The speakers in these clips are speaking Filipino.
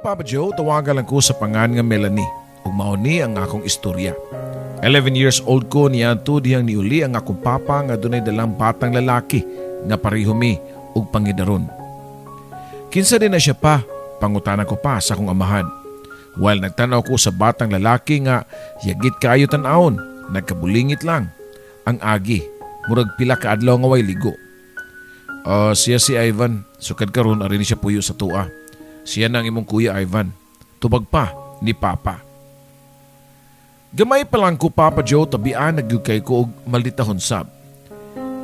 Papa Joe, tawagan lang ko sa pangan nga Melanie. Ug mao ni ang akong istorya. 11 years old ko niya to diyang niuli ang akong papa nga dunay dalang batang lalaki nga pareho mi ug pangidaron. Kinsa din na siya pa, pangutana ko pa sa akong amahan. While nagtanaw ko sa batang lalaki nga yagit kaayo tan-awon, nagkabulingit lang. Ang agi, murag pila ka adlaw nga way ligo. Siya si Ivan, sukad karon ari ni siya puyo sa tua. Siya nang imong kuya Ivan. Tubag pa ni Papa. Gamay pa lang ko Papa Joe tabian nagyugkay ko og malditahon sab.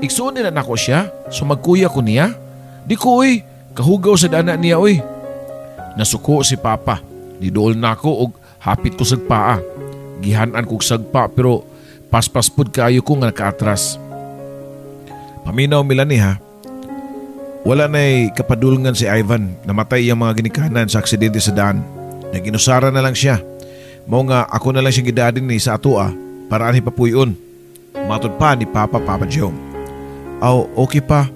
Igsuon na nako siya, so magkuya ko niya. Di ko oy, kahugaw sa dana niya oy. Nasuko si Papa. Didool nako og hapit ko sag paa. Gihanan kog sagpa pero paspas pud kaayo ko nga nakaatras. Paminaw Milani ha. Wala na'y kapadulngan si Ivan. Namatay iyang mga ginikanan sa aksidente sa daan. Naginusara na lang siya. Mao nga ako na lang siyang gidadin ni sa atua para anhi papuyon. Matod pa ni Papa Joe. Aw, okay pa.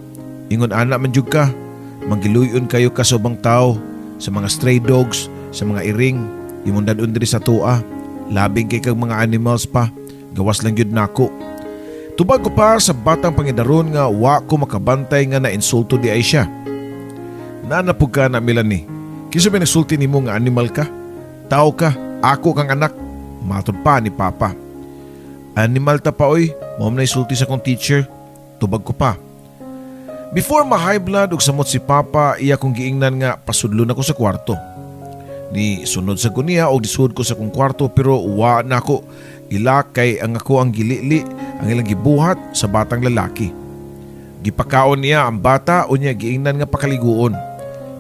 Ingon anak man jud ka. Manggiluyon kayo ka sa ubang tao, sa mga stray dogs, sa mga iring, imong dadun diri sa atua. Labing kay kag mga animals pa. Gawas lang jud nako. Tubag ko pa sa batang pangidaron nga wa ko makabantay nga na-insulto di ay siya. Nanapog ka na Melanie. Kinsa may nagsulti nimo nga animal ka? Tao ka, ako kang anak. Matod pa ni Papa. Animal ta pa oy, mao na isulti sa kong teacher. Tubag ko pa. Before ma-high blood ug samot si Papa, iya kong giingnan nga pasudlon ako sa kwarto. Ni sunod sa kunya o disud ko sa kong kwarto pero wa na ako. Ila kay ang ako ang gilili ang ilang gibuhat sa batang lalaki. Gipakaon niya ang bata o niya giingnan nga pakaliguon.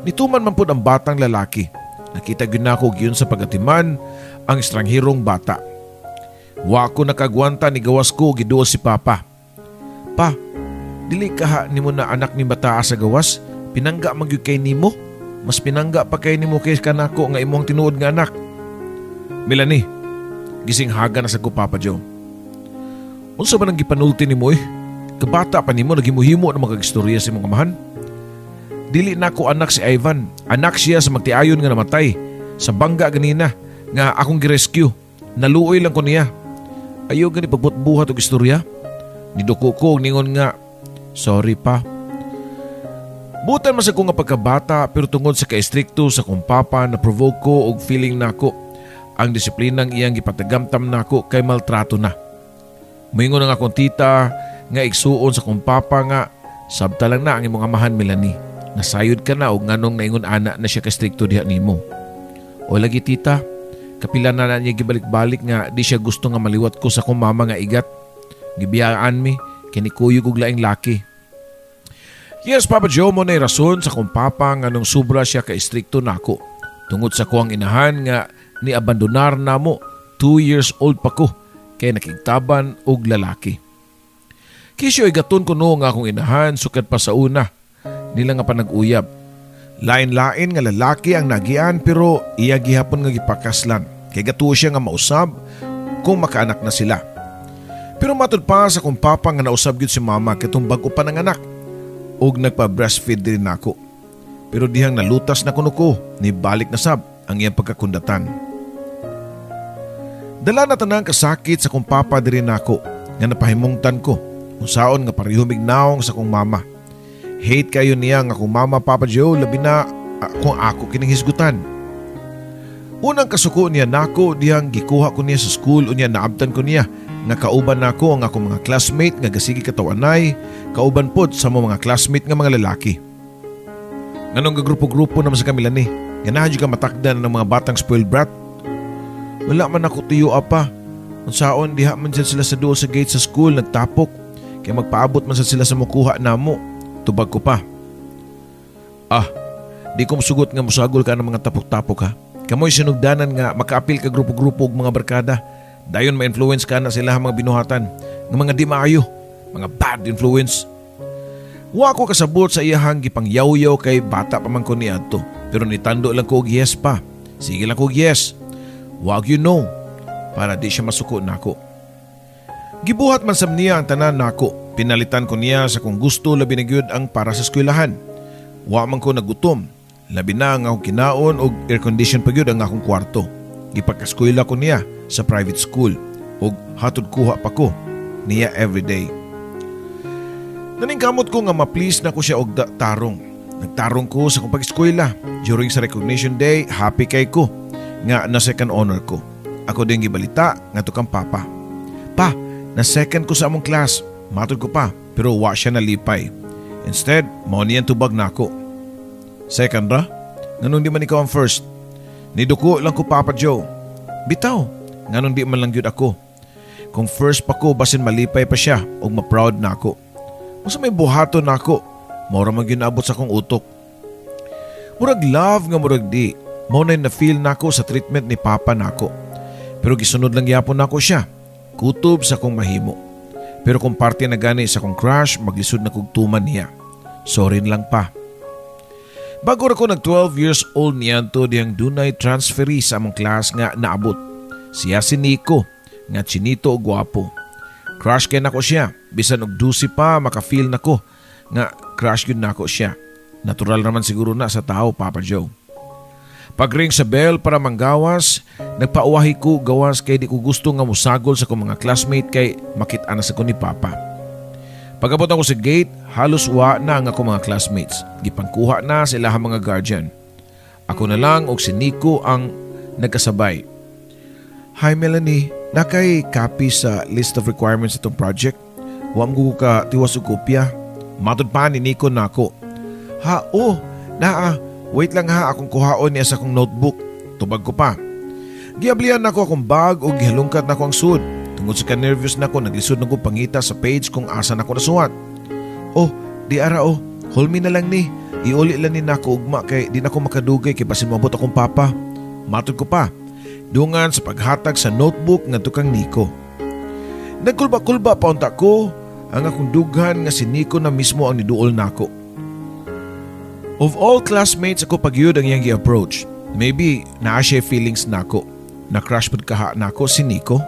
Nituman man pud ang batang lalaki. Nakita gyud nako giyon sa pagatiman ang estrangherong bata. Wa ko nakagwanta ni gawas ko giduol si Papa. Pa, dili ka nimo na anak ni bata sa gawas? Pinangga man gyud kay nimo? Mas pinangga pa kay nimo kay kanako nga imong tinuod nga anak. Melanie, gising haga na sa ko Papa Joe. Unsa ba nang gipanulti nimo eh? Kabata pa nimo nagimuhimo na magagistorya sa imong amahan? Dili na ko anak si Ivan. Anak siya sa magtiayon nga namatay. Sa bangga ganina nga akong girescue. Naluoy lang ko niya. Ayaw gani pagbutbuhat og istorya. Niduko ko ningon nga, sorry pa. Butan man sa ko nga pagkabata pero tungod sa kaistrikto sa kong papa na provoke ko og feeling nako. Ang disiplinang iyang gipatagamtam nako kay maltrato na. Moingon ang akong tita nga igsuon sa kong papa nga sabta lang na ang imong amahan Melanie. Nasayod ka na og nganong naingon ana na siya ka-strikto diha nimo. O lagi tita, kapila na niya gibalik-balik nga di siya gusto nga maliwat ko sa kong mama nga igat. Gibiyaan mi kini kuyog og laing laki. Yes Papa Joe, mo na rason sa kong papa nga nung sobra siya ka-strikto nako. Tungod sa kuang inahan nga ni abandonar na mo 2 years old pa ko kay nakigtaban og lalaki. Kisyo igaton ko no nga akong inahan sukad pa sa una. Nila nga panag-uyab. Lain-lain nga lalaki ang nagian pero iya gihapon nga gipakaslan. Kay gatuo siya nga mausab kung makaanak na sila. Pero matod pa sa kong papa nga nausab gyud si mama kitong bag-o pa ng anak. Og nagpa-breastfeed din nako. Pero dihang nalutas na kuno ko, ni balik na sab ang iyang pagkakundatan. Dala na tanang kasakit sa kong papa diri nako nga napahimungtan ko. Unsaon nga pareho mignaong sa kong mama. Hate kayo niya nga kong mama Papa Joe labi na kung ako kining hisgutan. Unang kasuko niya nako dihang gikuha ko niya sa school unya naabtan ko niya nga kauban nako ang akong mga classmate nga gasigi katawanay, kauban pod sa mga classmate nga mga lalaki. Nganong grupo-grupo naman sa kamila ni, nga naadyo ka matakdan ng mga batang spoiled brat. Wala man ako tuyo apa. Unsaon diha man dyan sila sa duol sa gate sa school nagtapok, kaya magpaabot man sa sila sa mukuha namo. Tubag ko pa. Di ko musugot nga musagol ka ng mga tapok-tapok ha. Kamoy sinugdanan nga makaapil ka grupo-grupo og mga barkada. Dayon ma-influence ka na sila mga binuhatan ng mga di maayo, mga bad influence. Wa ko kasabot sa iyahang gipang yaw-yaw kay bata pa man ko ni adto. Pero nitando lang ko og yes pa. Sige lang ko og yes. Wag you know. Para di siya masuko nako. Gibuhat man sab niya ang tanan nako. Pinalitan ko niya sa kung gusto labi na gyud ang para sa eskwelahan. Wa man ko nagutom. Labi na ang akong kinaon og air condition pa gyud ang akong kwarto. Gipagkaskwela ko niya sa private school og hatod kuha pa ko niya everyday. Naningkamot ko nga ma-please na ko siya og tarong. Nagtarong ko sa akong pag-eskwela. During sa recognition day, happy kay ko nga na second honor ko. Ako din gibalita nga to kang papa. Pa, na second ko sa among class. Matod ko pa, pero wa siya nalipay. Instead, mao niyan tubag na ako. Second ra? Nganong di man ikaw ang first? Niduko lang ko Papa Joe. Bitaw, nganong di man lang yun ako. Kung first pa ko, basin malipay pa siya o ma-proud na ako. Masa may buhato na ako, maura man ginabot sa kong utok. Murag love nga murag di, mauna na feel na ako sa treatment ni Papa na ako. Pero gisunod lang yapon na ako siya, kutob sa kong mahimo. Pero kung parte na gani sa kong crush, maglisod na kong tuman niya. Sorry lang pa. Bago ako nag 12 years old niyan to diyang dunay transferee sa among class nga naabot. Siya si Nico, nga chinito o gwapo. Crush kay nako siya, bisan og dusi pa makafeel nako nga crush yun nako siya. Natural naman siguro na sa tao, Papa Joe. Pagring sa bell para manggawas, nagpauwahi ko gawas kay di ko gusto nga musagol sa kong mga classmate kay makita na sa ko ni Papa. Pagabot ako sa gate, halos wa na ang ako mga classmates. Gipangkuha na sa ilahang mga guardian. Ako na lang og si Nico ang nagkasabay. Hi Melanie, nakay copy sa list of requirements itong project. Huwag mo ka tiwas o kopya. Matod pa ni Nico na ako. Ha, naa. Wait lang ha, akong kuhaon niya sa akong notebook. Tubag ko pa. Giablihan na ako akong bag o gihalungkat na ako ang sud. Tungod sa ka-nervous na ako, naglisod na ko pangita sa page kung asa na ako nasuwat. Di ara holmi na lang ni. Iuli lang ni nako ugma kay di na ako makadugay kay basin mabot akong papa. Matod ko pa. Dungan sa paghatag sa notebook nga tukang Nico. Nagkulba-kulba pa unta ko ang akong dughan nga si Nico na mismo ang niduol nako. Of all classmates ako pagyud ang iyang gi-approach. Maybe naa siya feelings nako. Na-crush pud kaha nako si Nico.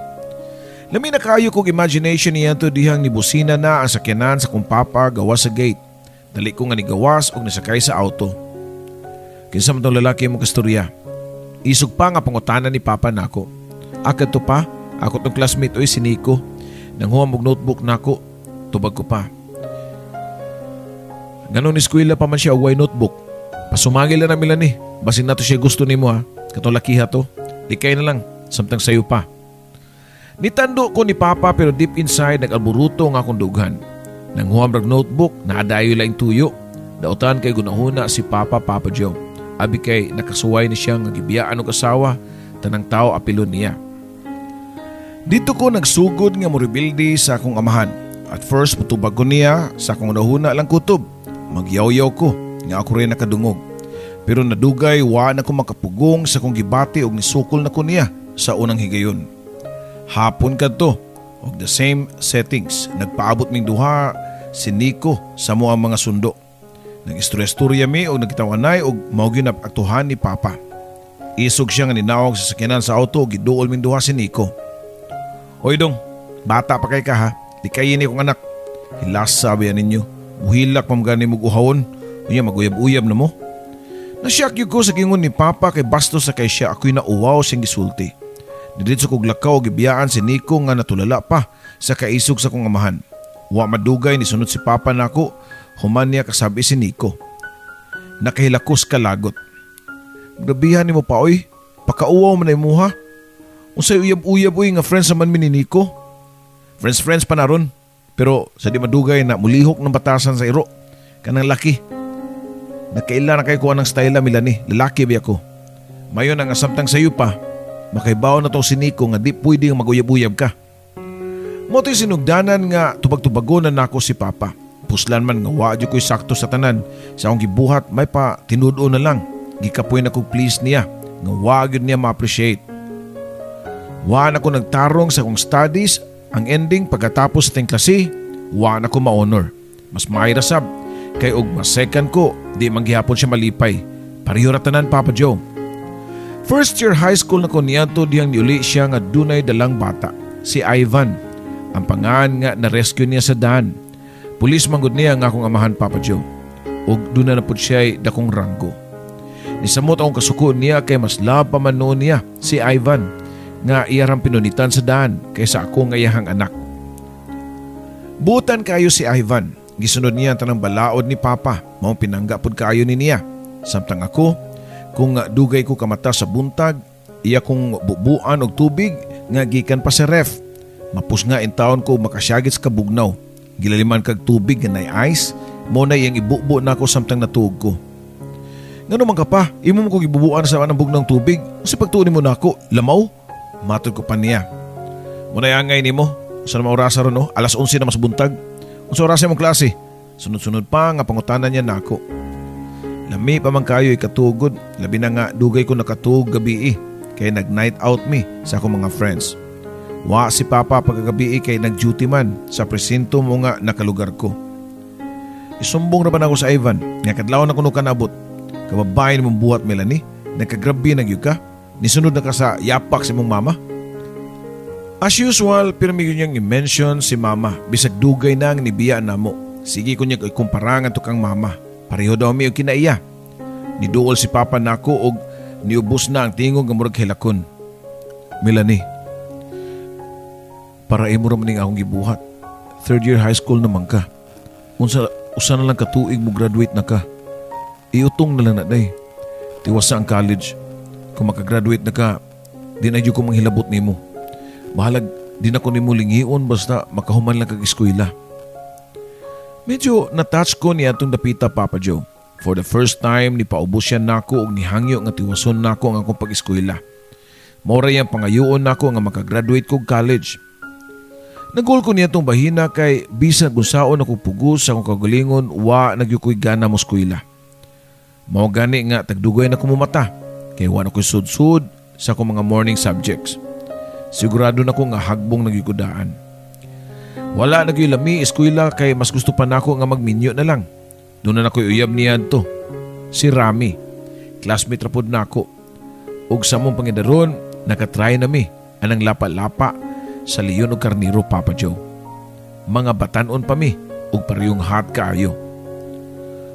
Lami na kayo kong imagination niya to dihang nibusina na ang sakyanan sa kong papa gawas sa gate. Dali ko nga ni gawas o nasakay sa auto. Kinsa man tong lalaki mong kastorya. Isog pa nga pangutanan ni papa nako. Akad to pa, ako tong classmate oy si Nico. Nanghuam og notebook nako. Tubag ko pa. Ganon eskwela pa man siya og way notebook. Pasumagil na nila ni. Basin na to siya gusto nimo ha. Katong lakiha to. Likay na lang. Samtang sayo pa. Nitando ko ni Papa pero deep inside nag-alburuto nga akong dughan. Nanghuam rag notebook, naadayo lang tuyo. Dautan kay gunahuna si Papa Joe. Abi kay nakasuway ni siya nga gibiyaan og asawa, tanang tao apilon niya. Dito ko nagsugod nga moribildi sa akong amahan. At first putubag ko niya sa akong nahuna lang kutob. Magyaw-yaw ko nga ako rin nakadungog. Pero nadugay wa na ko makapugong sa akong gibati og nisukol na ko niya sa unang higayon. Hapon kadto og the same settings nagpaabot ming duha si Nico sa moang mga sundo. Nag-istorya mi og nagtawanay og mao gyud aktuhan ni Papa. Isog siya nga ninawag sa sakyanan sa auto og giduol ming duha si Nico. Hoy dong, bata pa kay ka ha. Di kayo ni kong anak. Hilas sabi ninyo. Buhilak mamgani mo guhawon. Unya maguyab-uyab na mo. Nasyak yun ko sa gingon ni Papa kay bastos sa kay siya ako'y nauwaw siyang gisulti. Didit sa kong lakaw gibiyaan si Nico nga natulala pa sa kaisog sa kong amahan. Wa madugay ni sunod si Papa nako, human niya kasabi si Nico. Nakahilakos ka lagot. Gabihan ni mo pa oy, pakauwaw man ay mo ha. Unsay uyab-uyab oy nga friends naman mi ni Nico. Friends pa na ron, pero sa di madugay na mulihok ng batasan sa iro. Kanang laki. Nakaila na kay kuha ng style Milani, lalaki ba ako. Mayon ang asamtang sayo pa. Makaibaw na to si Nico nga di pwede maguyab-uyab ka. Moto'y sinugdanan nga tubag-tubagonan na ako si Papa. Puslan man nga wadyo ko'y sakto sa tanan. Sa akong gibuhat may pa tinudo na lang. Gikapoy na kong please niya. Nga wag yun niya ma-appreciate. Waan ako nagtarong sa akong studies. Ang ending pagkatapos sa ting klase, waan ako ma-honor. Mas mairasab. Kay og mas second ko, di manggihapon siya malipay. Pareho ratanan Papa Joe. First year high school na ko niyanto diyang niuli siya nga dunay dalang bata, si Ivan. Ang pangan nga na-rescue niya sa daan. Pulis manggod niya nga akong amahan Papa Joe. Og duna na po siya dakong ranggo. Nisamot akong kasuko niya kay mas love pa man noon niya si Ivan nga iyarang pinunitan sa daan kaysa ako nga iyahang anak. Butan kayo si Ivan. Gisunod niya ang tanang balaod ni Papa. Maong pinangga pod kayo ni niya. Samtang ako, kung dugay ko kamata sa buntag, iya kong bubuan og tubig nga gikan pa sa ref. Mapus nga in taon ko makasyagit sa kabugnaw. Gilaliman kag tubig nga nay ice, mo na iyang ibubo na ako samtang natuog ko. Nga naman ka pa, imo mo kong ibubuan sa anang bugnang tubig. Kasi pagtuunin mo na ako, lamaw? Matod ko pa niya. Muna yangay ni mo. Sa naman orasa ron no? Alas 11 na mas buntag. Unsa orasa mong klase? Sunod-sunod pa nga pangutanan niya na ako. Lami pa man kayo ikatugod. Labi na nga dugay ko nakatug gabi kay nag-night out me sa akong mga friends. Wa si Papa pagkagabi kay nag-duty man sa presinto mo nga nakalugar ko. Isumbong na ba na ako sa Ivan? Nga kadlaw na kuno ka nabot. Kababae ni mong buhat Melanie. Nagkagrabi nagyug ka. Nisunod na ka sa yapak si mong mama. As usual, pirmi ko niyang i-mention si mama. Bisag dugay na ang nibiya na mo. Sige ko niya ikumparangan to kang mama. Pareho daw mi o kinaiya. Niduol si Papa na ako og niubos na ang tingog ng murag hilakon. Melanie, para imo raman ning akong gibuhat. 3rd year high school naman ka. Usa na lang katuig mo graduate na ka. Iutong na lang na day. Tiwas sa ang college. Kung makagraduate na ka, di na ko manghilabot nimo. Mahalag di na ko nimo lingion basta makahuman lang kag eskwela. Medyo na-touch ko niya itong dapita Papa Joe. For the first time, ni paubos siya nako og nihangyo nga tiwason nako ang akong pag-eskwela. Maura yang pangayoon nako nga makagraduate kog college. Nagul ko niya itong bahina kay bisag unsaon akong pugos sa akong kagalingon wa nagyukoy gana mo eskwela. Mao gani nga tagdugay na kumumata kay wa na ko'y sud-sud sa akong mga morning subjects. Sigurado na ko nga hagbong nagyukudaan. Wala nagyoy lami eskwela kay mas gusto pa nako nga magminyo na lang. Doon na nako'y uyab niyan to. Si Rami, classmate rapod nako. Og sa mong pangidaron, nakatry na mi anang lapa-lapa sa Leon o Carnero Papa Joe. Mga batanon pa mi og parehong hot kaayo.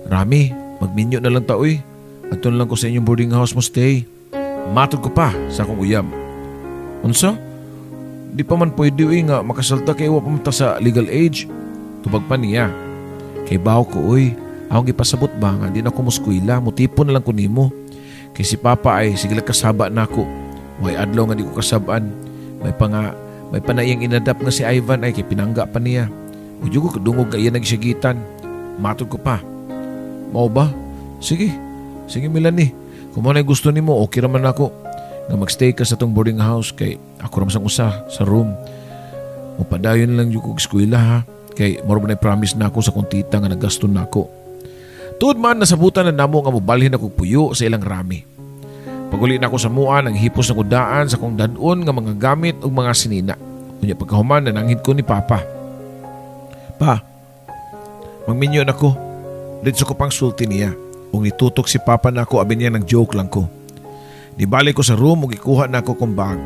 Rami, magminyo na lang taoy. Adton lang ko sa inyong boarding house mo stay. Matod ko pa sa akong uyab. Unsa? Di pa man pwede nga makasalta kay wa pa sa legal age. Tubag pa niya. Kay bawo ko akong gipasabot ba nga di na ko muskwila, mutipon na lang ko nimo. Kay si Papa ay sige lang kasaba na ako. Way adlaw nga di ko kasabaan. May panayang inadap nga si Ivan ay kay pinangga pa niya. Udyo ko kadungog kaya nagsigitan. Matod ko pa. Mao ba? Sige Melanie. Kung mo na gusto nimo, okay raman ako. Nga magstay ka sa tong boarding house kay ako raman sang usa sa room. Mupadayon lang yung kong eskwela ha. Kay moro na promise na ako sa kong tita nga nagaston na ako. Tuod man nasabutan na namo nga mobalhin ako puyo sa ilang Rami. Paguli na ako sa mua nang hipos na kudaan sa kong dadon nga mga gamit ug mga sinina. Unya pagkahuman na nanghid ko ni Papa. Pa, magminyo na ko. Dito ko pang sulti niya. Ug nitutok si Papa na ako abin niya ng joke lang ko. Nibalik ko sa room ug ikuha na ako kong bag.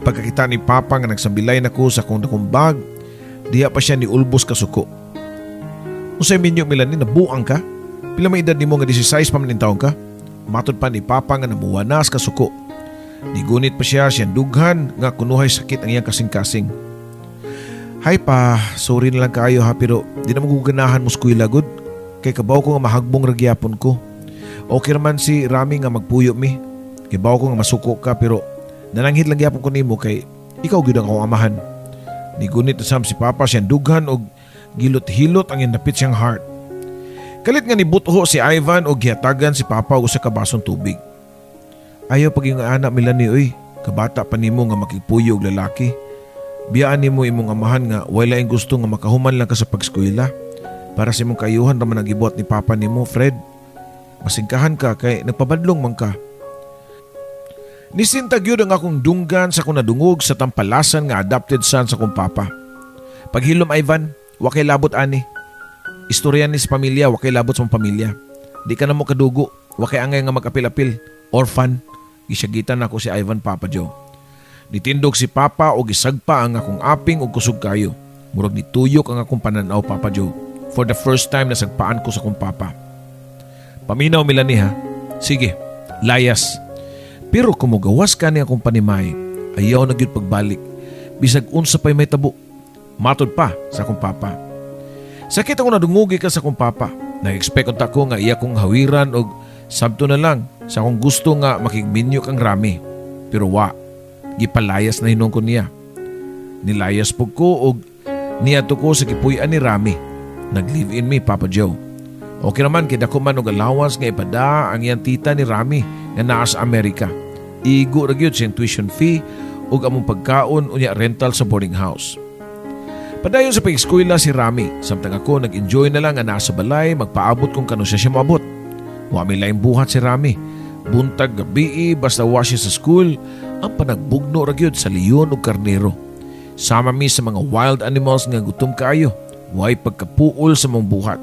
Pagkakita ni Papa nga nagsambilay na ko sa kong bag, diha pa siya ni ulbos kasuko. Unsay minyo Melanie, nabuang ka? Pila may edad nimo nga 16 pa man taon ka? Matod pa ni Papa nga namuwanas kasuko. Nigunit pa siya siyang dughan nga kunuhay sakit ang iyang kasing-kasing. Hay pa, sorry na lang kayo ha pero di na maguganahan mo eskwela gud. Kay kabaw ko nga mahagbong ragyapon ko. Okay naman si Rami nga magpuyo mi. Kay baw ko nga masuko ka pero nananghid lang gyapon ko nimo kay ikaw gyud ang akong amahan. Nigunit na sam si Papa siyang dughan og gilot-hilot ang indapit siyang heart. Kalit nga nibutho si Ivan og gihatagan si Papa og usa ka basong tubig. Ayaw paging anak Melanie kabata pa nimo nga makigpuyo og lalaki. Biyaan nimo imong amahan nga wala ing gusto nga makahuman lang ka sa pag-eskwela. Para sa imong kayuhan raman ang gibuhat ni Papa nimo, Fred. Masingkahan ka kay nagpabadlong man ka. Nisintag yun ang akong dunggan sa kung nadungog sa tampalasan nga adopted son sa kong Papa. Paghilom Ivan, wakay labot ani. Istorya ni sa pamilya, wakay labot sa pamilya. Di ka na mo kadugo, wakay angay nga magapil-apil. Orphan, gisyagitan ako si Ivan Papa Joe. Nitindog si Papa o gisagpa ang akong aping o kusog kayo. Murag nituyok ang akong pananaw Papa Joe. For the first time nasagpaan ko sa kong Papa. Paminaw Melanie ha. Sige, Layas. Pero kumugawas ka niya akong panimay, ayaw na gyud pagbalik. Bisag unsa pa'y may tabo. Matod pa sa akong papa. Sakit ako nadungugi ka sa akong papa. Nag-expect unta ko nga iya kong hawiran o sabto na lang sa akong gusto nga makigminyo kang Rami. Pero gipalayas na hinong ko niya. Nilayas po ko o niyato ko sa kipuyan ni Rami. Nag-live-in me, Papa Joe. Okay naman, kaya ko man og allowance nga ipada ang iyang tita ni Rami nga naa sa Amerika. Igo ra gyud siyang tuition fee ug among pagkaon unya rental sa boarding house. Padayon sa pag-eskwela si Rami, samtang ako nag-enjoy na lang nga nasa balay, magpaabot kung kano siya maabot. Wa may laing buhat si Rami. Buntag gabi basta wa siya sa school, ang panagbugno ra gyud sa leon ug karnero. Sama mi sa mga wild animals nga gutom kaayo, way pagkapuol sa mong buhat.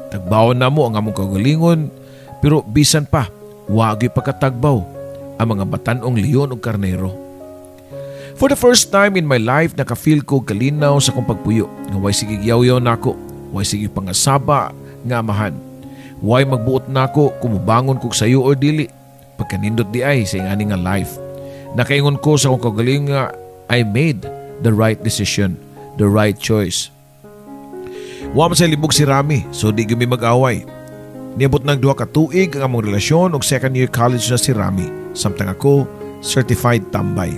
Tagbawon na mo ang among kagalingon, pero bisan pa, wagi pagkatagbaw ang mga batanong leon ug karnero. For the first time in my life, nakafeel ko kalinaw sa kong pagpuyo. Nga way sige yaw-yaw na ako, way sige pangasaba nga amahan. Way magbuot na ako kumubangon kog sayo o dili. Pagkanindot di ay sa ingani nga life. Nakaingon ko sa kong kagaling nga I made the right decision, the right choice. Wa man sa libog si Rami, so di gumi mag-away. Niabot ng 2 ka tuig ang among relasyon ug second year college na si Rami. Samtang ako, certified tambay.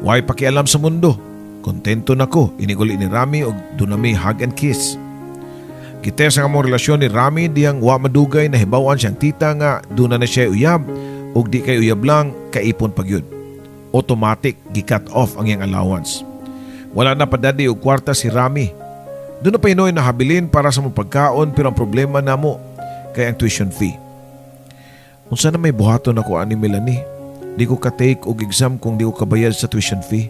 Way pakialam sa mundo. Kontento na ko, iniguli ni Rami ug doon na may hug and kiss. Gites ang among relasyon ni Rami diyang wa madugay na hibawan siyang tita nga doon na siya uyab ug di kay uyab lang kaipon pagyud. Automatic gi-cut off ang iyang allowance. Wala na padadi og kwarta si Rami. Doon na pa inoy nahabilin para sa mong pagkaon pero ang problema na mo kay ang tuition fee. Unsa na may buhaton ako ani Melanie? Di ko ka-take og exam kung di ko kabayad sa tuition fee.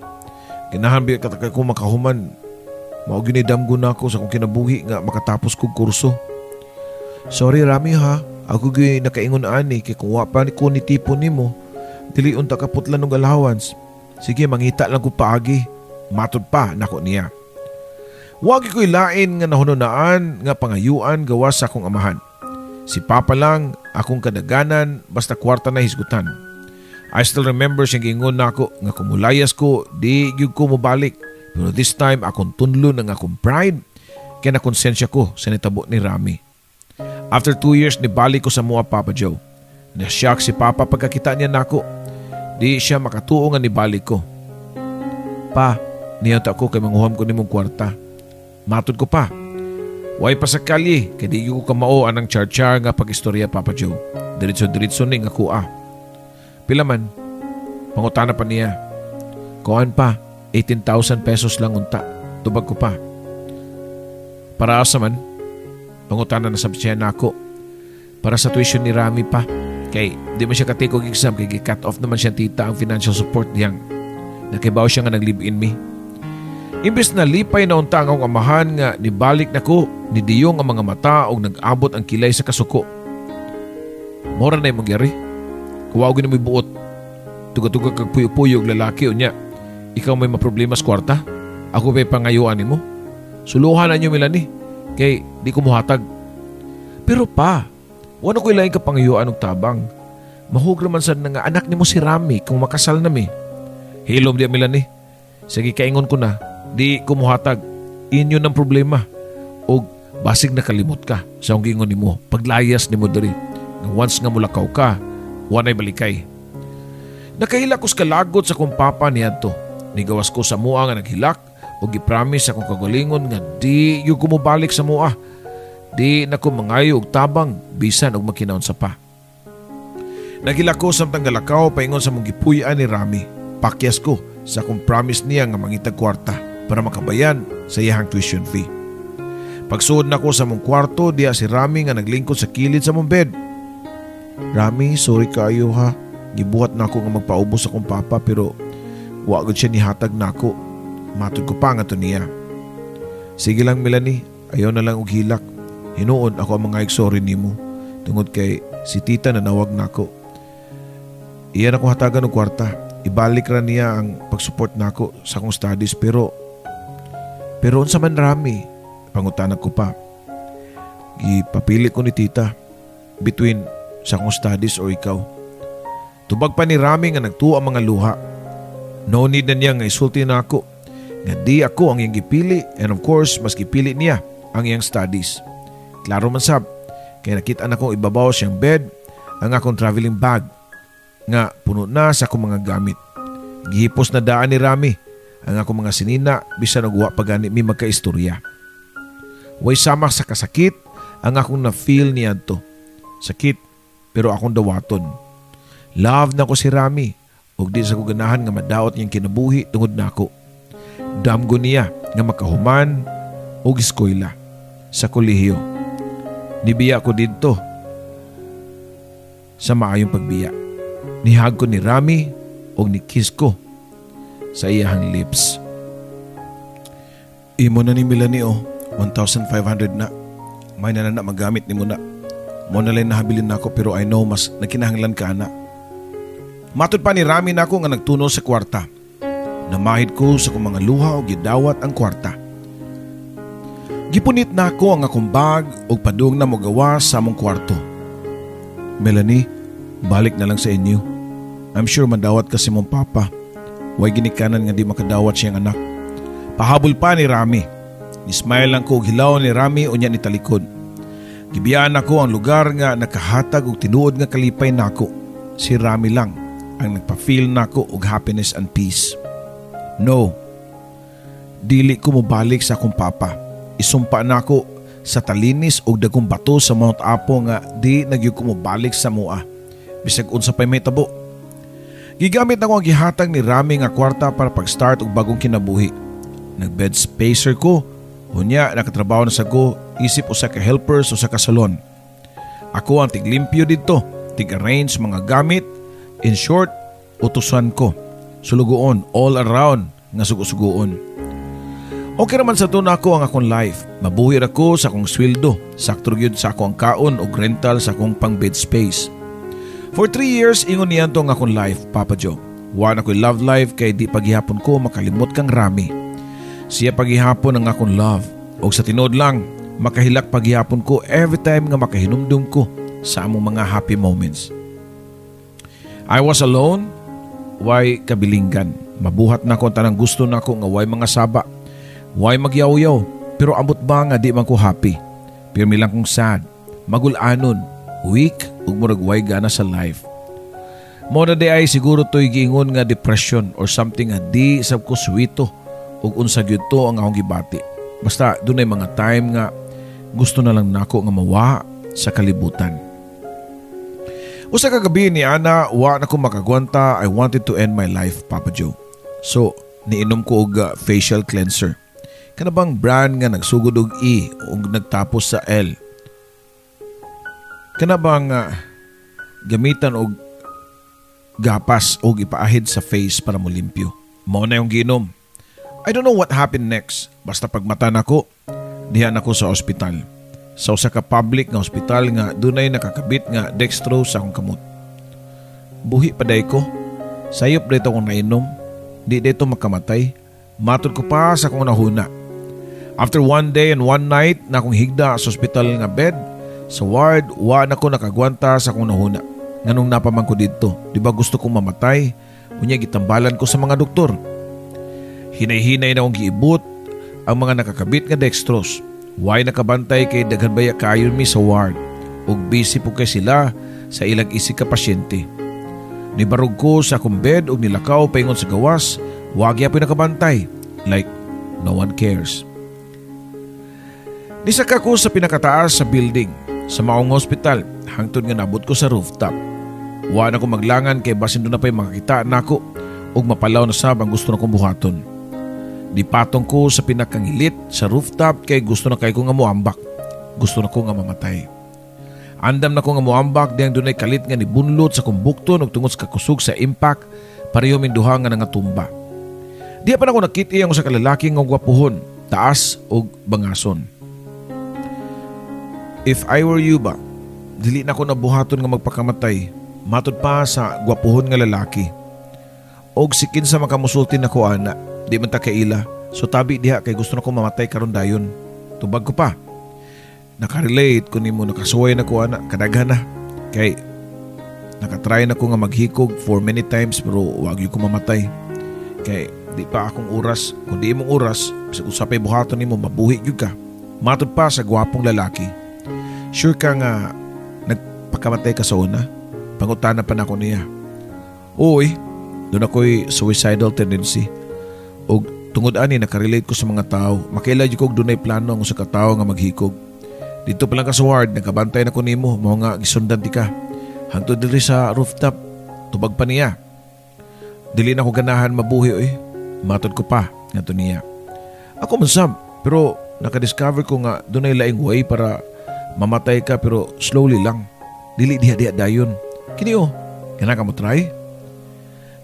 Ganahan biya katakay ko makahuman. Mao ginidamgo na ako sa kong kinabuhi nga makatapos kog kurso. Sorry Rami ha, ako gyud nakaingon ani kay kung wa pa ko ni tipo nimo, dili unta ka putlan og allowance. Sige mangita lang ko paagi. Matod pa nako niya. Wagi ko'y lain nga nahununaan nga pangayuan gawas sa akong amahan. Si Papa lang akong kadaganan basta kwarta na hisgutan. I still remember siyang gingon na ako nga kumulayas ko, di gyud ko mobalik. Pero this time akong tunlo ng akong pride kaya nakonsensya ko sa nitabo ni Rami. After 2 years nibalik ko sa mua Papa Joe. Na-shock si Papa pagkakita niya nako. Di siya makatuo nga nibalik ko. Pa, niyata ko kay manguham ko nimong kwarta. Matod ko pa. Way pa sa kalye kay di ko kamao anang char-char nga pag-istorya Papa Joe. Diretso-diretso ni nga kuha. Pila man, pangutana pa niya. Kuhan pa, 18,000 pesos lang unta. Tubag ko pa. Para asa man, pangutana na sabi siya na ako. Para sa tuition ni Rami pa. Kay di man siya katake og exam kay cut off naman siya tita ang financial support niyang. Nakibaw siya nga nag-live-in me. Imbes na lipay na unta ang akong amahan nga nibalik na ko, nidiyong ang mga mata o nag-abot ang kilay sa kasuko. Mora na yung mangyari. Kuwagin na may buot. Tuga-tuga kag puyo-puyo og lalaki o niya. Ikaw may maproblema sa kwarta? Ako may pangayuan mo? Suluhan na niyo Melanie. Kay di ko muhatag. Pero pa, wano ko ilaing kapangayuan og tabang. Mahugra man sad nga anak nimo si Rami kung makasal na mi. Hilom di Melanie. Sige kaingon ko na. Di ko muhatag. Inyo ng problema. Og basig nakalimot ka sa akong gingon nimo. Paglayas nimo diri. Once nga mulakaw ka, wanay balikay. Nakahilak ko sa kalagot sa kong papa niadto. Nigawas ko sa mua nga naghilak o gipromise akong kagalingon nga di yung kumubalik sa mua. Di na ko mangayo og tabang bisan og makinahon sa pa. Naghilak ko samtang galakaw paingon sa mong gipuy-an ni Rami. Pakyas ko sa akong promise niya nga mangitag kwarta para makabayan sa iyahang tuition fee. Pagsuod na ko sa mong kwarto, diya si Rami nga naglingkod sa kilid sa mong bed. Rami, sorry kayo ha. Gibuhat na ako nga magpaubos sa akong papa pero wagod siya nihatag na ako. Matod ko pa nga to niya. Sige lang Melanie, ayaw na lang og hilak. Hinuon ako ang mga sorry nimo. Tungod kay si tita na nawag na ako. Iyan ako hatagan og kwarta. Ibalik ra niya ang pag-support na ako sa akong studies pero unsa man Rami? Pangutanan ko pa. Gipapili ko ni tita between sa akong studies o ikaw. Tubag pa ni Rami nga nagtuo ang mga luha. No need na niya nga isulti na ako nga di ako ang iyang gipili, and of course mas gipili niya ang iyang studies. Klaro man sab, kaya nakita na kong ibabaw siyang bed ang akong traveling bag nga puno na sa akong mga gamit. Gihipos na daan ni Rami ang akong mga sinina bisan og wa pa gani mi magkaistorya. Way sama sa kasakit ang akong na-feel niadto. Sakit pero akong dawaton. Love na ko si Rami ug di sa ko ganahan nga madaot niyang kinabuhi tungod nako. Damgo niya nga makahuman og eskwela sa kolehiyo. Nibiya ko didto sa maayong pagbiya. Nihag ko ni Rami og ni-kiss ko sa iyahang lips. Imo na ni Melanie 1,500 na. May na magamit ni mo na. Mo na lang nahabilin na ako pero I know mas nakinahanglan ka na. Matod pa ni Rami na ako nga nagtuno sa kwarta. Namahid ko sa kong mga luha o gidawat ang kwarta. Gipunit na ako ang akong bag o padung na mogawa sa among kwarto. Melanie, balik na lang sa inyo. I'm sure madawat ka si mong papa. Way ginikanan nga di makadawat siyang anak. Pahabol pa ni Rami. Nismile lang ko og hilaw ni Rami o niya ni talikod. Gibiyaan ako ang lugar nga nakahatag og tinuod nga kalipay nako. Si Rami lang ang nagpa-feel nako og happiness and peace. No, dili ko mobalik sa akong papa. Isumpa nako sa talinis og dagong bato sa Mount Apo nga di nagyud ko mobalik sa mua. Bisag unsa pay may tabo. Gigamit ako ang gihatag ni Rami nga kwarta para pag-start og bagong kinabuhi. Nag-bed spacer ko. Unya nakatrabaho na sa ko, isip usa ka helpers o sa kasalon. Ako ang tiglimpyo dito, tig-arrange mga gamit. In short, utusan ko. Sulugoon, all around nga sugo-sugoon. Okay naman sa tuna ko ang akong life. Mabuhi ako sa akong sweldo. Sakto gyud sa akong kaon o rental sa akong pang bed space. For 3 years, ingon niyan to ang akong life, Papa Joe. Wa na ko'y love life kay di paghihapon ko makalimot kang Rami. Siya paghihapon ang akong love. O sa tinod lang, makahilak paghihapon ko every time nga makahinumdum ko sa among mga happy moments. I was alone, way kabilinggan. Mabuhat na ko tanang gusto na ko nga way mga saba. Way magyaw-yaw, pero ambot ba nga di man ko happy. Pirmi lang kong sad, magulanon, weak, ug murag way gana sa life. Mo na di ay siguro to'y giingon nga depression or something nga di sab ko suwito ug unsa gyud to ang akong gibati. Basta dunay mga time nga gusto na lang nako nga mawa sa kalibutan. Usa ka gabi ni Ana, wa na ko makagwanta. I wanted to end my life, Papa Joe. So, niinom ko og facial cleanser. Kanabang brand nga nagsugod og E ug nagtapos sa L. Kanabang gamitan og gapas og ipaahid sa face para mo limpyo. Mao na yung giinom. I don't know what happened next. Basta pagmata nako, diha nako sa ospital. Sa usa ka public nga ospital nga dunay nakakabit nga dextrose sa akong kamot. Buhi pa day ko. Sayop dito akong nainom. Di dito makamatay. Matod ko pa sa akong nahuna. After 1 day and 1 night na akong higda sa ospital nga bed, sa ward, wa na ko nakagwanta sa akong nahuna. Nganong napaman ko dito. Di ba gusto kong mamatay? Unya gitambalan ko sa mga doktor. Hinay-hinay na akong giibot ang mga nakakabit nga dextrose. Why nakabantay kay daghan baya kayon mi sa ward ug busy po kay sila sa ilang isig ka pasyente. Nibarog ko sa akong bed ug nilakaw paingon sa gawas, wag ya po nakabantay. Like no one cares. Nisaka ko sa pinakataas sa building sa maong hospital hangtod nga nabot ko sa rooftop. Wa na ko maglangan kay basin doon na pa'y makakita nako ug mapalaw na sab ang gusto na kong buhaton. Dipatong ko sa pinakangilit sa rooftop kay gusto na kay ko nga muambak. Gusto na ko nga mamatay. Andam na ko nga muambak diyang dunay kalit nga nibunlot sa kumbukton ug tungod sa kakusog sa impact pareho min duha nga nangatumba. Di pa na ko nakit iyang sa kalalaki nga gwapuhon, taas ug bangason. If I were you ba, dili na ko nabuhaton nga magpakamatay, matod pa sa gwapuhon nga lalaki. Og sikin sa makamusulti na ko ana. Di man ta kaila. So tabi diha kay gusto na ko mamatay karon dayon. Tubag ko pa. Nakarelate ko nimo nakasuway na ko ana kadaghan na. Kay Nakatry na ko nga maghikog for many times pero wag ko mamatay. Kay di pa akong oras, kung di mong oras, bisag usapay buhaton nimo mabuhi gyud ka. Matod pa sa gwapong lalaki. Sure ka nga nagpakamatay ka sa una? Pangutana pa na ko niya. Uy, doon ako'y suicidal tendency. O tungod ani nakarelate ko sa mga tao, makaila jud kog dunay plano ang usa ka tawo nga maghikog. Dito pa lang ka sa ward, nagkabantay na ko nimo, mao nga gisundan ti ka. Hangtod diri sa rooftop, tubag pa niya. Dili na ko ganahan mabuhi oy. Matod ko pa ngadto niya. Ako man sab, pero nakadiscover ko nga dunay laing way para mamatay ka pero slowly lang. Dili diha-diha dayon. Kini kana ka mo try?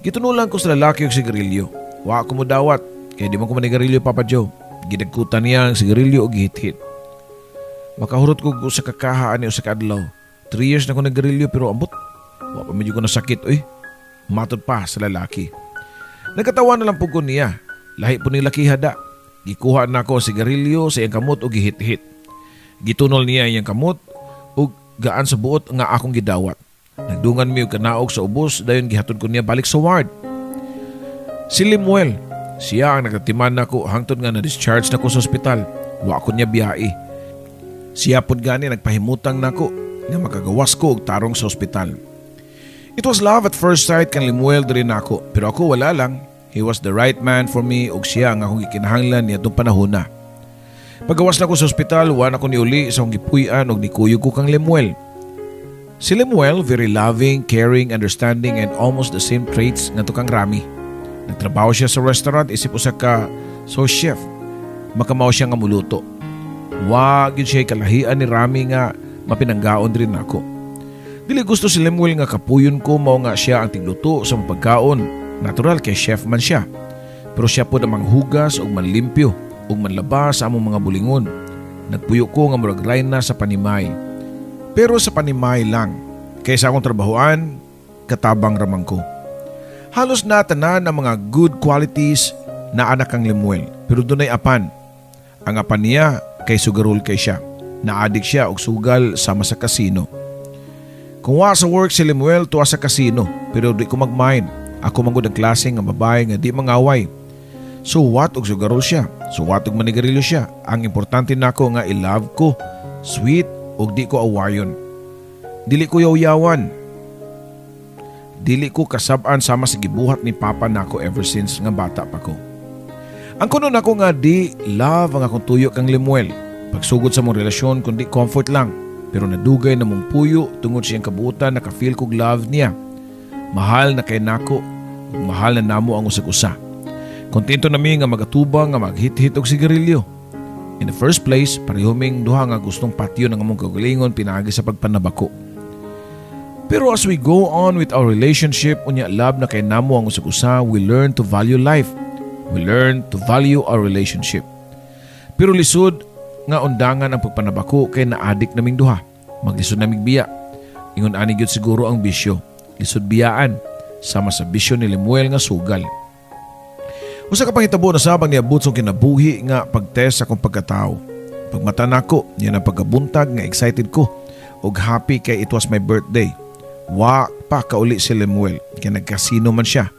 Gitunulan ko sa lalaki og sigarilyo. Wa ko mo dawat, kaya di man ko manigarilyo Papa Joe. Ginagkutan niya ang sigarilyo og hit-hit. Makahurot ko sa kakahaan o sa kadlaw. 3 years na ko nagarilyo pero ambot. Wa pa medyo ko nasakit oy. Matod pa sa lalaki. Nagkatawa na lang po ko niya. Lahi po ni laki hada. Gikuha na ko sigarilyo sa iyang kamot og gihit-hit. Gitunol niya iyang kamot og gaan sa buot nga akong gidawat. Nagdungan mi og kanaog sa ubos dayon gihatod ko niya balik sa ward. Si Limuel, siya ang nagatiman nako hangtod nga na-discharge nako sa ospital. Wa ko niya biyai. Siya pod gani nagpahimutang nako nga makagawas ko og tarong sa ospital. It was love at first sight kan Limuel diri nako, pero ako wala lang. He was the right man for me ug siya ang akong gikinahanglan niadtong panahon na. Pagawas nako sa ospital, wa na ko niuli sa akong gipuy-an og nikuyog ko kang Limuel. Si Limuel, very loving, caring, understanding and almost the same traits nga to kang Rami. Nagtrabaho siya sa restaurant isip usa ka sous chef. Makamao siya nga muluto. Wag yun siya kalahian ni Rami nga mapinanggaon rin ako. Dili gusto si Lemuel nga kapuyon ko mao nga siya ang tigluto sa pagkaon. Natural kay chef man siya. Pero siya po namang hugas o manlimpyo o manlaba sa among mga bulingon. Nagpuyo ko nga murag rayna sa panimay. Pero sa panimay lang. Kaysa akong trabahoan, katabang ramang ko. Halos natanan ang mga good qualities na anak ang Lemuel. Pero dunay apan. Ang apan niya kay sugarol kay siya. Naadik siya og sugal sama sa kasino. Kung wa sa work si Lemuel tuwa sa kasino, pero di ko mag-mind. Ako manggod ang klaseng nga babae nga di mangaway. So what og sugarol siya? So what og manigarilyo siya? Ang importante nako nga i-love ko, sweet og di ko awayon. Dili ko yaw-yawan. Dili ko kasab-an sama sa gibuhat ni Papa nako ever since nga bata pa ko. Ang kuno nako nga di love ang akong tuyo kang Lemuel. Pagsugod sa mong relasyon kundi comfort lang. Pero nadugay na mong puyo tungod siyang kabuutan naka-feel kog love niya. Mahal na kay nako, mahal na namo ang usag-usa. Kontento nami nga magatubang nga maghit-hit og sigarilyo. In the first place, parehoming duha nga gustong patio ng among kagalingon pinaagi sa pagpanabako. Pero as we go on with our relationship, unya love na kay namo ang usag-usa, we learn to value life. We learn to value our relationship. Pero lisod nga undangan ang pagpanabako kay naadik naming duha. Maglisod naming biya. Ingon ani gyud siguro ang bisyo. Lisod biyaan sama sa bisyo ni Lemuel nga sugal. Usa ka pangitabo na sabang niabot sa kinabuhi nga pagtest sa akong pagkatao. Pagmata nako, niya ang pagkabuntag nga excited ko og happy kay it was my birthday. Wa pa kauli si Lemuel kaya nagkasino man siya.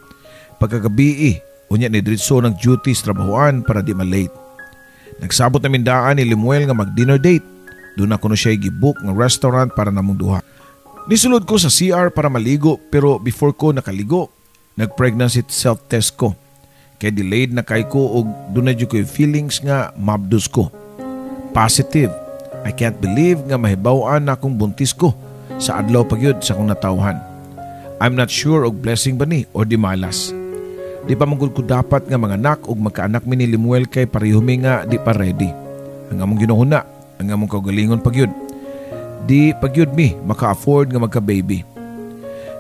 Pagkagabi unya ni diretso ng duties trabahoan para di malate. Nagsabot na mindaan ni Lemuel nga mag-dinner date. Doon ako na siya gibook ng restaurant para namong duha. Nisulod ko sa CR para maligo pero before ko nakaligo, nag-pregnancy self-test ko. Kaya delayed na kay ko og doon na ko yung feelings nga mabdus ko. Positive. I can't believe nga mahibawan na akong buntis ko sa adlaw pagyud sa akong natawhan. I'm not sure og blessing ba ni or di malas. Di pa manggod ko dapat nga mga anak og magkaanak mi ni Lemuel kay parehumi nga di pa ready. Ang among ginuhuna, ang among kaugalingon pagyud. Di pagyud mi maka-afford nga magka-baby.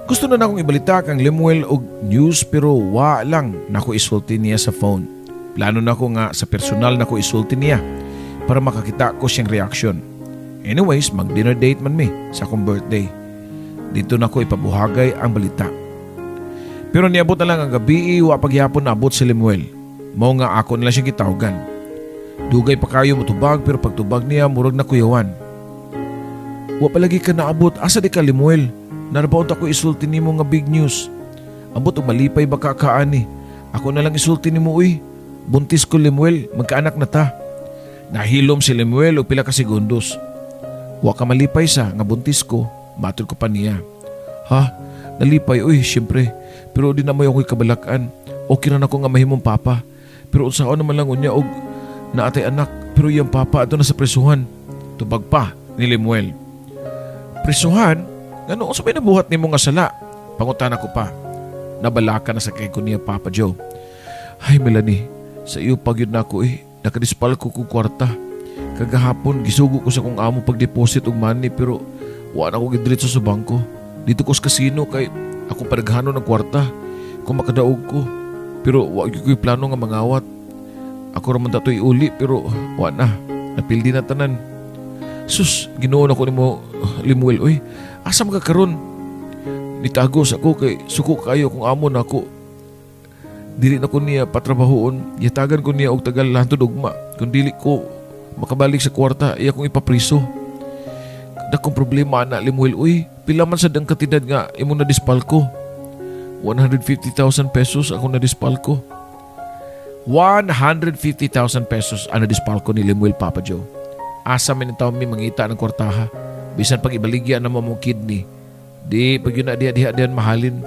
Gusto na akong ibalita kang Lemuel og news pero wa lang nako isulti niya sa phone. Plano na ko nga sa personal nako isulti niya para makakita ko siyang reaksyon. Anyways, mag-dinner date man mi sa akong birthday. Dito na ko ipabuhagay ang balita. Pero niabot na lang ang gabi, wa pagyapon na abot si Lemuel. Mao nga ako nila siyang gitawgan. Dugay pa kayo motubag pero pagtubag niya murag na kuyawan. Wa palagi ka naabot, asa di ka Lemuel? Narabaon ako isulti nimo nga big news. Ambot og malipay ba kaani? Ako na lang isulti nimo uy. Buntis ko Lemuel, magkaanak na ta. Nahilom si Lemuel og pila ka segundos. Wa ka malipay sa nga buntis ko, matod ko pa niya. Ha? Nalipay uy, syempre. Pero di na mo ako'y kabalakan. Okay na ako nga mahimong papa. Pero unsaon naman lang unya og naatay anak. Pero yung papa ato na sa presuhan. Tubag pa ni Lemuel. Presuhan? Ngano unsa may nabuhat nimo nga sala? Pangutan ako pa. Nabalaka na sa kay ko niya Papa Joe. Ay Melanie, sa iyo pagyud na ako nakadispal ko kong kwarta. Kagahapon gisugo ko sa kong amo pag-deposit og money pero wa na ko gidritso sa bangko. Dito ko sa kasino kay ako padaghano ng kwarta kung makadaog ko. Pero wa gyud ko'y plano nga mangawat. Ako ra man datoy uli pero wa na. Napildi na tanan. Sus, Ginoo na ko nimo Lemuel oy. Asa man ka karon? Nitagos ako kay suko kayo kung amo na ako. Dili na ko niya patrabahoon. Yatagan ko niya og tagal lantod ugma. Kung dili ko makabalik sa kwarta, iya kong ipapriso. Dakong problema na Lemuel uy. Pila man sad ang katidad nga imo na dispal ko. 150,000 pesos ako na dispal ko. 150,000 pesos ang nadispal ko ni Lemuel Papa Joe. Asa man taon mi mangita ng kwartaha. Bisan pag ibaligya na mong kidney. Di pag yun na diha mahalin.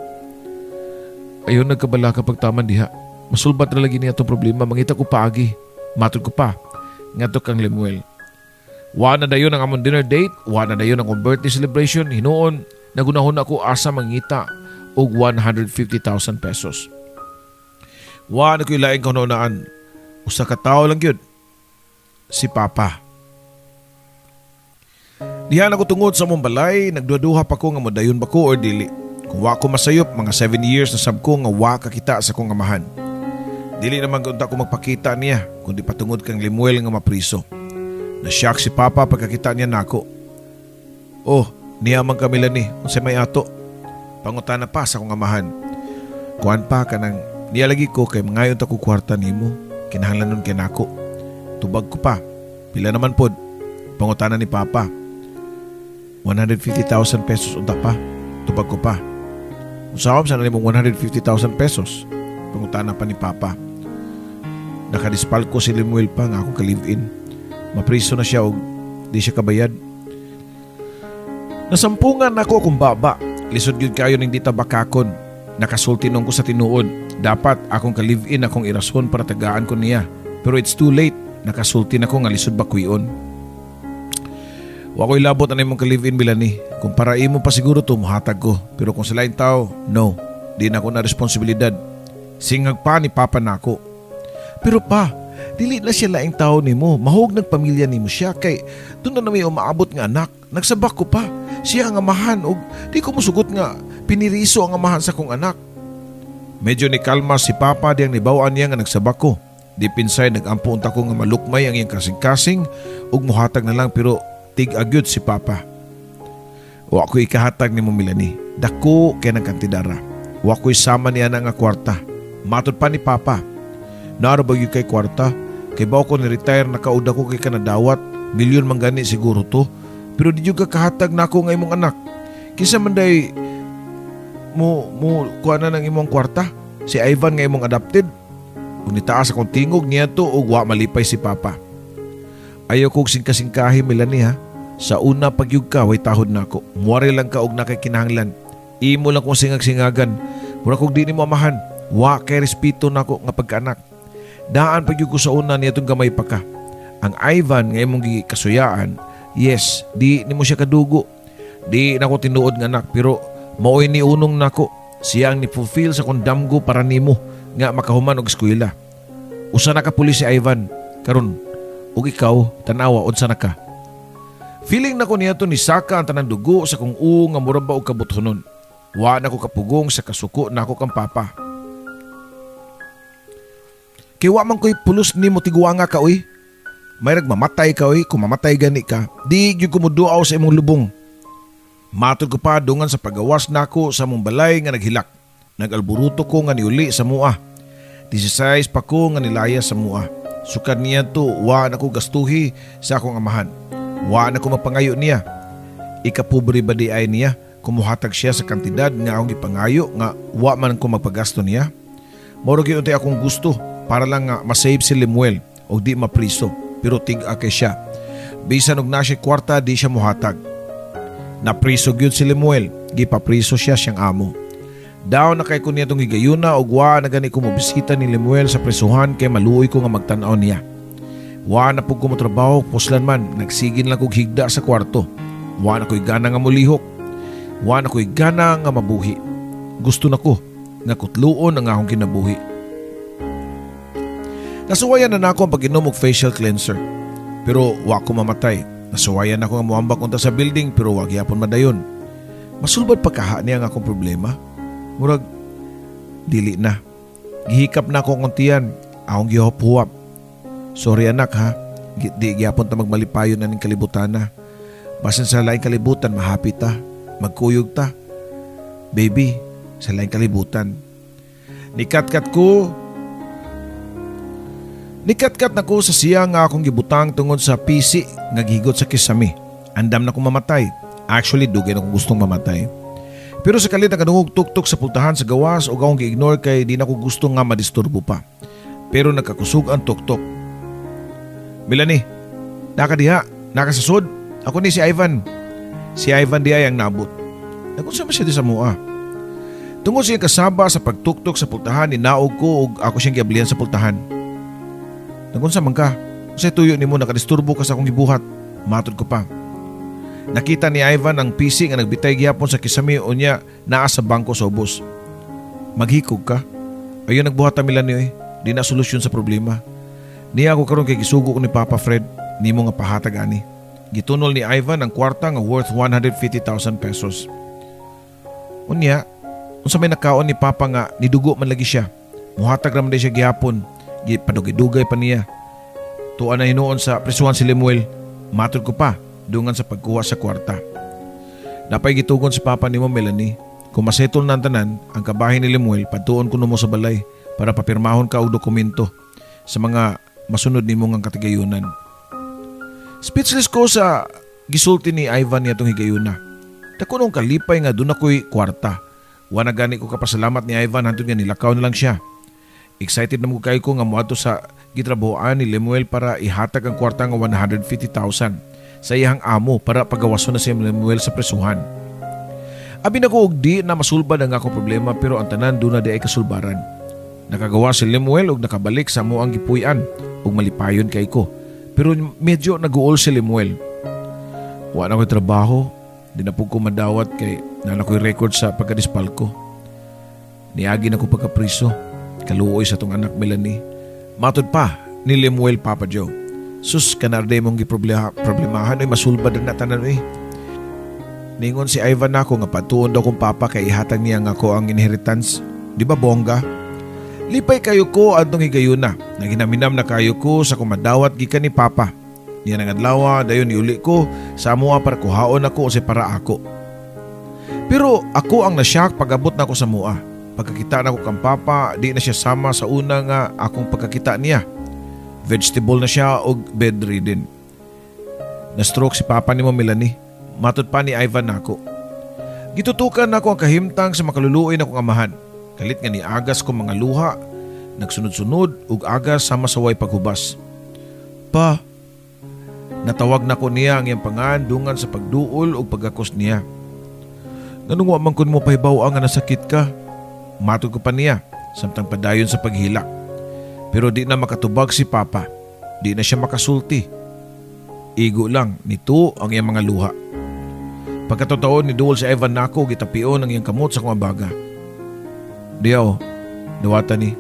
Ayun nagkabala kapag taman diha. Masulbat na lagi niya itong problema. Mangita ko paagi. Matod ko pa. Nga to kang Lemuel. Wa na dayon ang among dinner date. Wa na dayon ang birthday celebration. Hinoon, nagunahon ako asa mangita og 150,000 pesos. Wa na ko'y laing kahunaan. Usa ka tao lang yun. Si Papa. Dihan ako tungod sa mong balay, nagduduha pa ko nga modayon ba ko or dili. Kung wa ko masayop, mga 7 years na sab ko nga wa kakita sa kong amahan. Dili naman kunta ko magpakita niya, kundi patungod kang Lemuel nga mapriso. Nashock si Papa pagkakita niya nako. Oh, niya man kamila ni, unsay may ato. Pangutana pa sa kong amahan. Kuan pa ka nang niyalagi ko kay mangayon ta ko kwarta nimo. Kinahanglan nun kay nako. Tubag ko pa. Pila naman pod. Pangutana ni Papa. 150,000 pesos unta pa. Tubag ko pa. Usawam sana nimong 150,000 pesos. Pangutana pa ni Papa. Nakadispal ko si Lemuel pa nga akong ka-live-in. Mapriso na siya og di siya kabayad. Nasampungan ako akong baba. Lisod yun kayo ng di tabakakon. Nakasulti nung ko sa tinuod. Dapat akong ka-live-in akong irason para tagaan ko niya. Pero it's too late. Nakasulti na ko nga lisod bakwion. Wa ko'y labot na imong ka-live-in Melanie. Kung para imo pa siguro to, muhatag ko. Pero kung sa lain tao, no. Di na ko na responsibilidad. Singag pa ni Papa nako. Pero pa, dili na siya laing tao nimo. Mahog nagpamilya nimo siya. Kay doon na may umaabot nga anak. Nagsabak ko pa. Siya ang amahan. O di ko musugot nga piniriso ang amahan sa kong anak. Medyo ni kalma si Papa di ang nibawaan niya nga nagsabak ko. Di pinsay nagampo unta ko nga malukmay ang iyang kasing-kasing. Ug muhatag na lang pero tig-agyod si Papa. Wa ko'y ikahatag ni mo Melanie. Dako kay ng kantidara. Wa ko'y sama niya na nga kwarta. Matod pa ni Papa. Narabag yun kay kwarta. Kay bawa ko ni-retire na kauda ko kay kanadawat. Milyon man gani siguro to. Pero di yung kakahatag na ako nga imong anak. Kisa man day mo kuha na ng imong kwarta. Si Ivan nga imong adopted. Kung nitaas akong tingog niya to o wa malipay si Papa. Ayaw kong singkasingkahi Melanie ha. Sa una pagyug ka, way tahod na ako. Muwari lang ka og nakikinahanglan. Imo lang kong singag-singagan. Mura kong di ni mo amahan. Wa kay respeto na ako nga pagkaanak. Daan pagyug ko sa una niya itong gamay pa ka. Ang Ivan nga imong kasuyaan, yes, di ni mo siya kadugo. Di na ko tinuod nga anak, pero maoy ni unong nako. Siya ang ni-fulfill sa kong damgo para nimo nga makahuman og eskwela. Usa na ka pulis si Ivan. Karon, ug ikaw, tanawa, unsa na ka? Feeling na ko niya to ni Saka ang tanang dugo sa kung nga mura ba o kabuthonon. Wa na ko kapugong sa kasuko na ako kang Papa. Kaya wa man ko'y pulos ni mo tiguanga ka oy. May nagmamatay ka oy, kung mamatay gani ka, di yung kumuduaw sa imong lubong. Matod ko pa dungan sa pagawas na ako sa mong balay nga naghilak. Nag-alburuto ko nga niuli sa mua. 16 pa ko nga nilaya sa mua. Sukad niya to, wa na ko gastuhi sa akong amahan. Wa na ko mapangayo niya. Ikapobre ba di ay niya kumuhatag siya sa kantidad nga akong ipangayo nga wa man ko magpagasto niya. Mao gyud untay akong gusto para lang nga masave si Lemuel o di mapriso, pero tig-a kay siya. Bisan og na siya kwarta di siya muhatag. Napriso gyud si Lemuel, gipapriso siya siyang amo. Daw na kay ko niya itong higayuna o wa na gani ko mobisita ni Lemuel sa presuhan kay maluoy ko nga magtanaw niya. Wa na pug ko mo trabaho, puslan man, nagsigin lang kog higda sa kwarto. Wa na ko'y gana nga mulihok. Wa na ko'y gana nga mabuhi. Gusto na ko nga kutluon ang akong kinabuhi. Nasuwayan na nako ang pag-inom og facial cleanser. Pero wa ko mamatay. Nasuwayan ako nga muambak unta sa building pero wa gyapon madayon. Masulbad pagkaha niya ang akong problema. Murag dili na. Gihikap na ako ng tiyan, akong gihup-huwap. Sorry anak ha, di gyapon ta magmalipayon na ning kalibutan na. Basin sa laing kalibutan mahapit ta, magkuyog ta. Baby, sa laing kalibutan. Nikatkat na ko sa siya nga akong gibutang tungod sa PC nga gihigot sa kisame. Andam na kong mamatay. Actually, dugay na kong gustong mamatay. Pero sa kalit nakadungog tuktok sa pultahan sa gawas o akong gi-ignore kay di na ko gusto nga madisturbo pa. Pero nagkakusog ang tuktok. Melanie, nakadiha, nakasasod. Ako ni si Ivan. Si Ivan di ay ang nabot. Nagunsa man siya di sa mua. Tungod siya kasaba sa pagtuktok sa pultahan, ninaog ko o ako siyang giablihan sa pultahan. Nagunsa man ka. Kasi tuyo ni mo nakadisturbo ka sa akong gibuhat. Matod ko pa. Nakita ni Ivan ang PC nga nagbitay gihapon sa kisame o niya naa sa bangko sa ubos. Maghikog ka. Ayun nagbuhat ta Melanie, di na solusyon sa problema. Niya ako karon kay gisugo ko ni Papa Fred, nimo nga pahatag ani. Gitunol ni Ivan ang kwarta nga worth 150,000 pesos. Unya, unsa may nakaon ni Papa nga nidugo man lagi siya. Muhatag ra man siya gihapon, gipadugay-dugay pa niya. Tuan na hinuon sa presuhan si Lemuel, matod ko pa dungan sa pagkuha sa kwarta. Napay gitugon si Papa nimo Melanie, kung masetol nan tanan ang kabahin ni Lemuel padtuon kuno mo sa balay para papirmahon ka og dokumento sa mga masunod nimo nga katigayunan. Speechless ko sa gisulti ni Ivan niya tong higayuna. Takunong kalipay nga doon ako'y kwarta. Wa na gani ko kapasalamat ni Ivan hantod nga nilakaw na lang siya. Excited na mo kayo ko nga muadto sa gitrabuhan ni Lemuel para ihatag ang kwarta nga 150,000 sa iyang amo para pagawason na si Lemuel sa presuhan. Abi na ko og di na masulbad ang akong problema pero ang tanan doon na di ay kasulbaran. Nakagawa si Lemuel og nakabalik sa mo ang gipuy-an ug malipayon kay ko. Pero medyo nag-uol si Lemuel. Wa na ko'y trabaho, di na po ko madawat kay na ko'y record sa pagkadispal ko. Niagi na ko pagkapriso, kaluoy sa tong anak Melanie. Matod pa ni Lemuel Papa Joe. Sus, kanarday mong giproblemahan ay masulbad na tanan eh. Ningon si Ivan ako nga patuon daw kong papa kay ihatag niya nga ko ang inheritance. Di ba bongga? Lipay kayo ko adtong higayuna. Naginaminam na kayo ko sa kumadawat gikan ni Papa. Niya nang adlaw dayon niuli ko sa amuha para kuhaon ako o para ako. Pero ako ang nasyak pag-abot na ako sa mua. Pagkakita na ko kang Papa, di na siya sama sa una nga akong pagkakita niya. Vegetable na siya og bedridden. Na-stroke si Papa ni mo Melanie. Matod pa ni Ivan nako. Gitutukan nako ang kahimtang sa makaluluoy na kong amahan. Kalit nga ni agas ko mga luha, nagsunod-sunod ug agas sama sa way paghubas. Pa, natawag na ko niya ang iyang pangan dungan sa pagduol ug pagakos niya. Nganong wa man kun mo pahibaw nga nasakit ka? Matod ko pa niya, samtang padayon sa paghilak. Pero di na makatubag si Papa, di na siya makasulti. Igo lang, nito ang iyang mga luha. Pagkatotoo ni duol sa Evan nako, gitapion ang iyang kamot sa kumabaga. Diyaw, dawatan ni.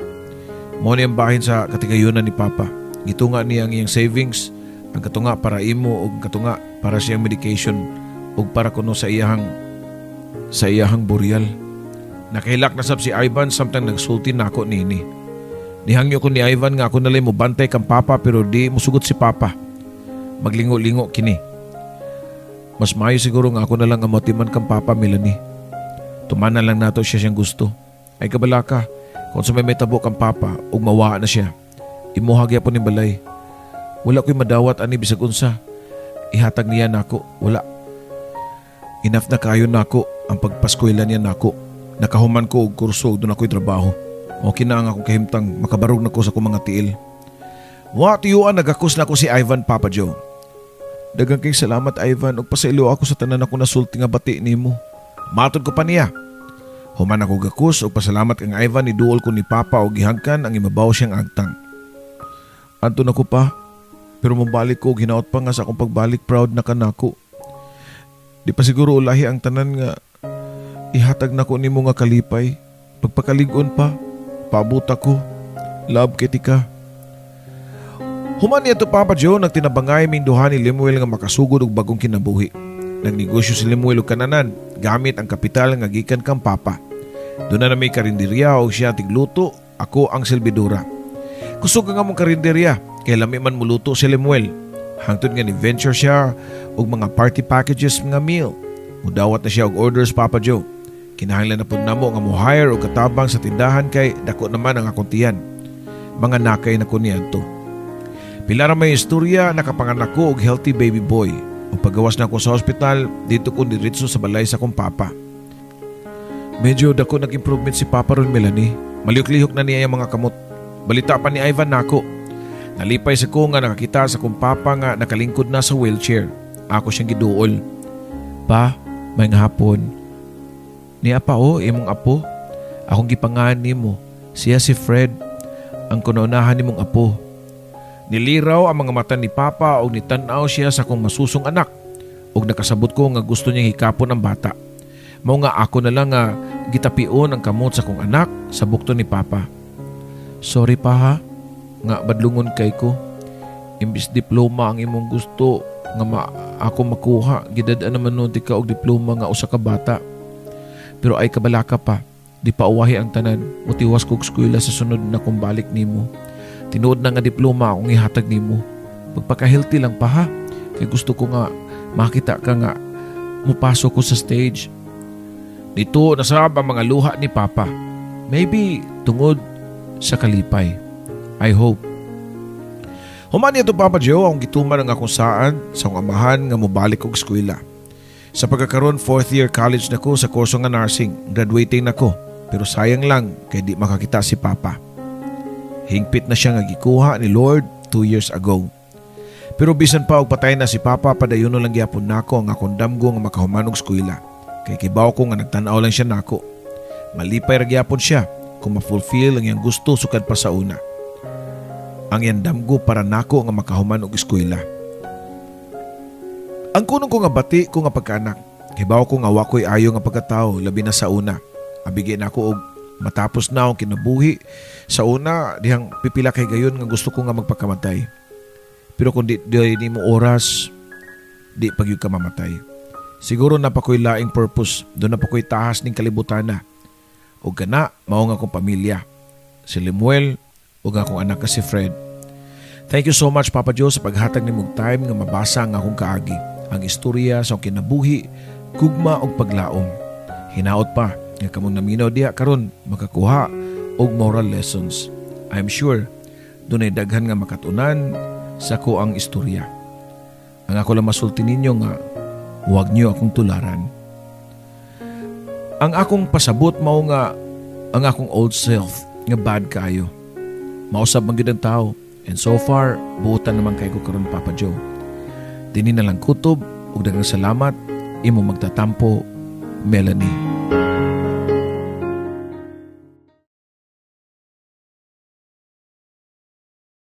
Mo niyang bahin sa katigayunan ni Papa. Gitunga niya ang iyang savings, ang katunga para imo ug katunga para siyang medication ug para kuno sa iyahang burial. Nakahilak na sab si Ivan samtang nagsulti nako nini. Nihangyo ko ni Ivan nga ako nalay mo bantay kang Papa pero di musugot si Papa. Maglingo-lingo kini. Mas maayo siguro nga ako na lang ang motiman kang Papa Melanie. Tumanan lang nato siya siyang gusto. Ay kabala ka, kung sa may tabo kang Papa ug mawaa na siya, imuhagya po ni balay. Wala ko'y madawat ani bisag unsa. Ihatag niya nako, wala. Enough na kayo nako ang pagpaskwela niya nako. Nakahuman ko og kurso ug doon ako'y trabaho. Okay na ang akong kahimtang makabarog na ko sa akong mga tiil. Wa tiyuan nagakos na ko si Ivan, Papa Joe. Daghang kay salamat Ivan ug pasailo ako sa tanan ako nasulti nga bati nimo. Matod ko pa niya. Human ako gakos ug pasalamat kang Ivan iduol ko ni Papa og gihangkan ang imabaw siyang agtang. Anton ako pa, pero mabalik ko og hinaot pa nga sa akong pagbalik proud na kanako. Di pa siguro ulahi ang tanan nga ihatag na ko nimo nga kalipay. Pagpakalig-on pa, paabot ako. Love kiti ka. Human niya to Papa Joe nagtinabangay minduhan ni Lemuel nga makasugod og bagong kinabuhi. Nagnegosyo si Lemuel og kananan gamit ang kapital nga gikan kang Papa. Doon na may karinderya o siya tigluto, ako ang silbidora. Kusog nga mong karinderya, kaya lami man muluto si Lemuel. Hangtod nga ni venture siya og mga party packages nga meal. Mudawat na siya og orders Papa Joe. Kinahanglan na po namo nga mo-hire o katabang sa tindahan kay dako naman ang akong tiyan. Mga nakay na ko niyan to. Pila ra may istorya nakapanganak ko og healthy baby boy. O paggawas na ako sa hospital, dito ko diretso sa balay sa akong papa. Medyo dako nag-improvement si Papa ron Melanie. Maliyok-lihok na niya yung mga kamot. Balita pa ni Ivan nako. Nalipay sa ko nga nakakita sa akong papa nga nakalingkod na sa wheelchair. Ako siyang giduol. Pa, may nga hapon. Ni apa imong apo. Akong gipangahan nimo. Siya si Fred. Ang kunaunahan nimong apo. Niliraw ang mga mata ni Papa o nitanaw siya sa akong masusong anak. O nakasabot ko nga gusto niyang hikapon ang bata. Mao nga ako na lang nga gitapion ang kamot sa akong anak sa bukto ni Papa. Sorry pa ha. Nga badlungon kay ko. Imbis diploma ang imong gusto nga ako makuha, gidadaan naman nun ka og diploma nga usa ka bata. Pero ay kabalaka pa, di pa uwahi ang tanan, mutiwas kog eskwela sa sunod na kong balik nimo. Tinuod na nga diploma akong ihatag nimo. Pagpaka-healthy lang pa ha, kay gusto ko nga makita ka nga mupasok ko sa stage. Dito nasab ang mga luha ni Papa. Maybe tungod sa kalipay. I hope. Human niya to Papa Joe akong gituman ang akong saan sa akong amahan nga mobalik og eskwela. Sa pagkakaroon 4th year college na ko sa kurso nga nursing, graduating na ko. Pero sayang lang kay di makakita si Papa. Hingpit na siya nga gikuha ni Lord 2 years ago. Pero bisan pa og patay na si Papa, padayon lang gyapon nako ang akong damgo nga makahuman og eskwela. Kay kibaw ko nga nagtan-aw lang siya nako. Malipay ra gyapon siya kung ma-fulfill ang iyang gusto sukad pa sa una. Ang iyang damgo para nako nga makahuman og eskwela. Ang kunong ko nga bati ko nga pagkaanak. Kibaw ko nga wakoy ayo nga pagkatao labi na sa una. Abigay na ako og matapos na akong kinabuhi. Sa una, dihang pipila kay gayon nga gusto ko nga magpakamatay. Pero kung di mo oras, di pagyud ka mamatay. Siguro na pa ko'y laing purpose, doon na pa ko'y tahas ning kalibutan na. O kana, mao nga akong pamilya. Si Lemuel, o nga akong anak ka si Fred. Thank you so much Papa Joe sa paghatag ni mong time nga mabasa nga akong kaagi. Ang istorya sa akong kinabuhi, kugma og paglaom. Hinaot pa, nga kamong naminaw diha karon makakuha og moral lessons. I'm sure dunay daghan nga makatunan sa ko ang istorya. Ang ako lang masulti ninyo nga huwag niyo akong tularan. Ang akong pasabot mao nga ang akong old self nga bad kayo. Mausab man gyud ang tao and so far buutan naman kay ko karon Papa Joe. Dini na lang kutob ug daghang salamat imo magtatampo Melanie.